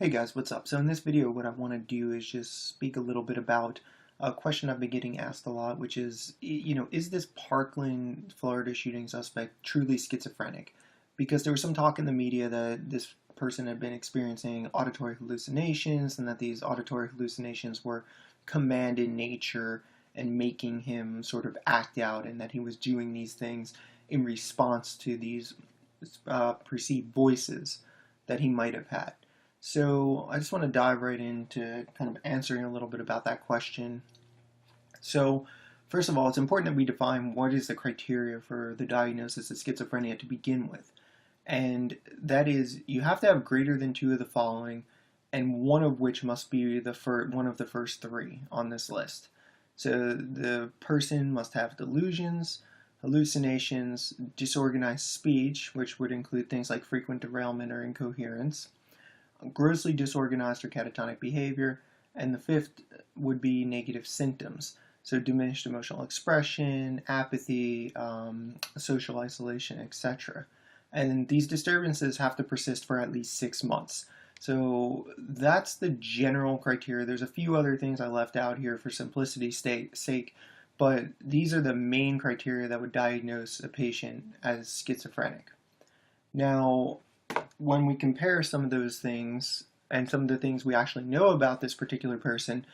Hey guys, what's up? So in this video, what I want to do is just speak a little bit about a question I've been getting asked a lot, which is, is this Parkland, Florida shooting suspect truly schizophrenic? Because there was some talk in the media that this person had been experiencing auditory hallucinations and that these auditory hallucinations were command in nature and making him sort of act out, and that he was doing these things in response to these perceived voices that he might have had. So I just want to dive right into kind of answering a little bit about that question. So first of all, it's important that we define what is the criteria for the diagnosis of schizophrenia to begin with. And that is, you have to have greater than two of the following, and one of which must be one of the first three on this list. So the person must have delusions, hallucinations, disorganized speech, which would include things like frequent derailment or incoherence, grossly disorganized or catatonic behavior, and the fifth would be negative symptoms. So diminished emotional expression, apathy, social isolation, etc. And these disturbances have to persist for at least 6 months. So that's the general criteria. There's a few other things I left out here for simplicity's sake, but these are the main criteria that would diagnose a patient as schizophrenic. Now, when we compare some of those things and some of the things we actually know about this particular person,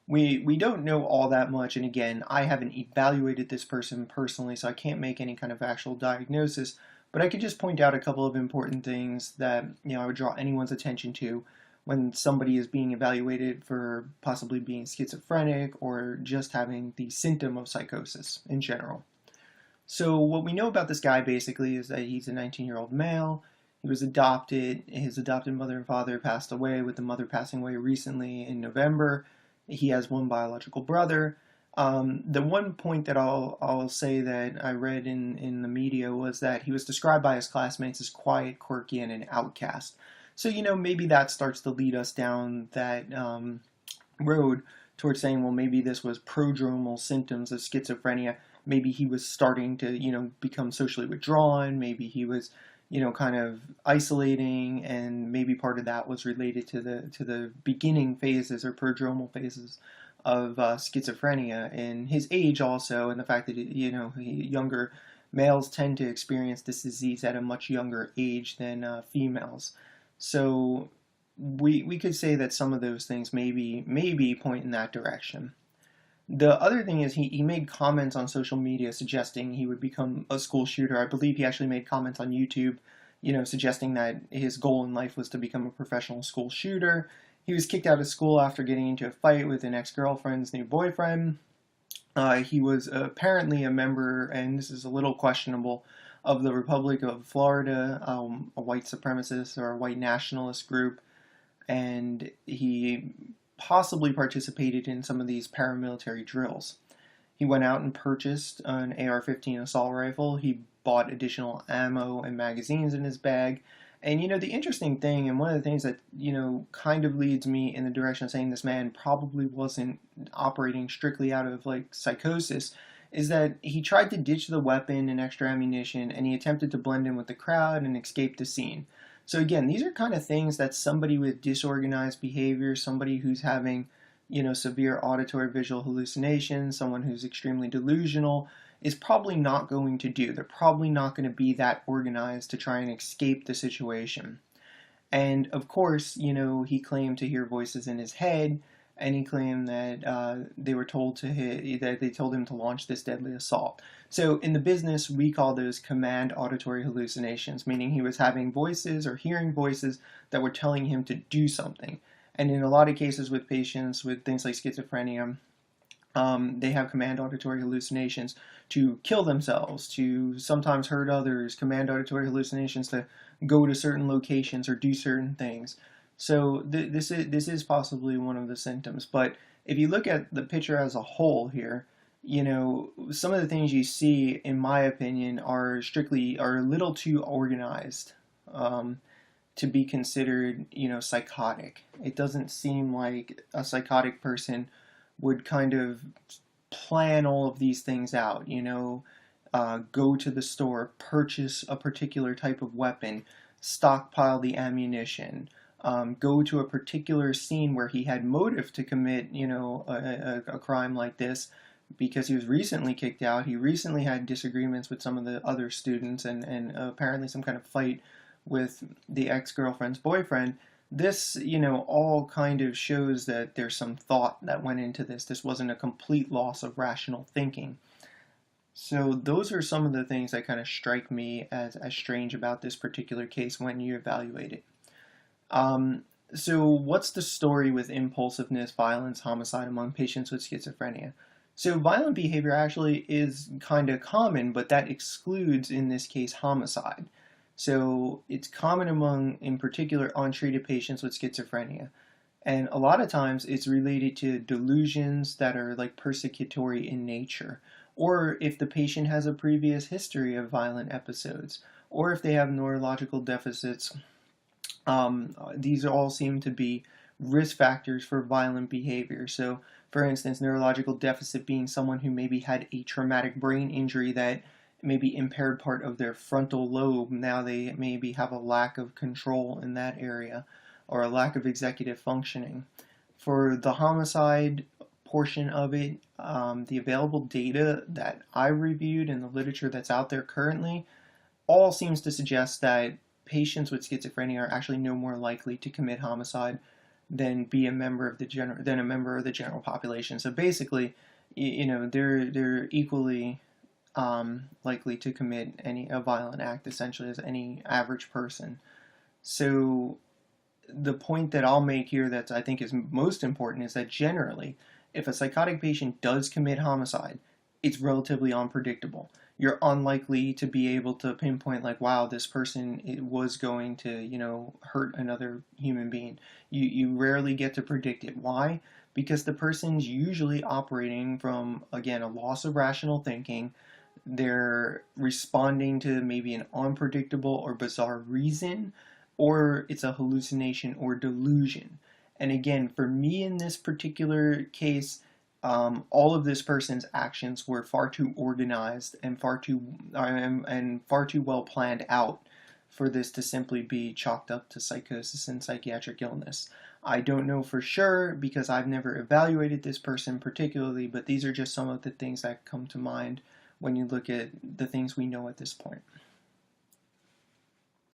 we don't know all that much. And again, I haven't evaluated this person personally, so I can't make any kind of actual diagnosis. But I could just point out a couple of important things that I would draw anyone's attention to when somebody is being evaluated for possibly being schizophrenic or just having the symptom of psychosis in general. So what we know about this guy basically is that he's a 19-year-old male. He was adopted. His adopted mother and father passed away, with the mother passing away recently in November. He has one biological brother. The one point that I'll say that I read in the media was that he was described by his classmates as quiet, quirky, and an outcast. So, maybe that starts to lead us down that road towards saying, well, maybe this was prodromal symptoms of schizophrenia. Maybe he was starting to, become socially withdrawn. Maybe he was, kind of isolating, and maybe part of that was related to the beginning phases or prodromal phases of schizophrenia, and his age also, and the fact that younger males tend to experience this disease at a much younger age than females. So we could say that some of those things maybe point in that direction. The other thing is he made comments on social media suggesting he would become a school shooter. I believe he actually made comments on YouTube, suggesting that his goal in life was to become a professional school shooter. He was kicked out of school after getting into a fight with an ex-girlfriend's new boyfriend. He was apparently a member, and this is a little questionable, of the Republic of Florida, a white supremacist or a white nationalist group, and he possibly participated in some of these paramilitary drills. He went out and purchased an AR-15 assault rifle. He bought additional ammo and magazines in his bag. And the interesting thing, and one of the things that kind of leads me in the direction of saying this man probably wasn't operating strictly out of like psychosis, is that he tried to ditch the weapon and extra ammunition, and he attempted to blend in with the crowd and escape the scene. So again, these are kind of things that somebody with disorganized behavior, somebody who's having, severe auditory visual hallucinations, someone who's extremely delusional, is probably not going to do. They're probably not going to be that organized to try and escape the situation. And of course, he claimed to hear voices in his head, and he claimed that they were told that they told him to launch this deadly assault. So in the business, we call those command auditory hallucinations, meaning he was having voices or hearing voices that were telling him to do something. And in a lot of cases with patients with things like schizophrenia, they have command auditory hallucinations to kill themselves, to sometimes hurt others, command auditory hallucinations to go to certain locations or do certain things. So this is possibly one of the symptoms. But if you look at the picture as a whole here, some of the things you see, in my opinion, are a little too organized to be considered, psychotic. It doesn't seem like a psychotic person would kind of plan all of these things out, go to the store, purchase a particular type of weapon, stockpile the ammunition, go to a particular scene where he had motive to commit, a crime like this, because he was recently kicked out. He recently had disagreements with some of the other students, and apparently some kind of fight with the ex-girlfriend's boyfriend. This, all kind of shows that there's some thought that went into this. This wasn't a complete loss of rational thinking. So those are some of the things that kind of strike me as strange about this particular case when you evaluate it. Um, so what's the story with impulsiveness, violence, homicide among patients with schizophrenia? So violent behavior actually is kind of common, but that excludes, in this case, homicide. So it's common among, in particular, untreated patients with schizophrenia. And a lot of times it's related to delusions that are like persecutory in nature, or if the patient has a previous history of violent episodes, or if they have neurological deficits. These all seem to be risk factors for violent behavior. So, for instance, neurological deficit being someone who maybe had a traumatic brain injury that maybe impaired part of their frontal lobe. Now they maybe have a lack of control in that area or a lack of executive functioning. For the homicide portion of it, the available data that I reviewed and the literature that's out there currently all seems to suggest that patients with schizophrenia are actually no more likely to commit homicide than be a member of the general population. So basically, they're equally likely to commit a violent act essentially as any average person. So the point that I'll make here that I think is most important is that generally, if a psychotic patient does commit homicide, it's relatively unpredictable. You're unlikely to be able to pinpoint like, wow, this person was going to, hurt another human being. You rarely get to predict it. Why? Because the person's usually operating from, again, a loss of rational thinking. They're responding to maybe an unpredictable or bizarre reason, or it's a hallucination or delusion. And again, for me in this particular case, all of this person's actions were far too organized and far too well planned out for this to simply be chalked up to psychosis and psychiatric illness. I don't know for sure because I've never evaluated this person particularly, but these are just some of the things that come to mind when you look at the things we know at this point.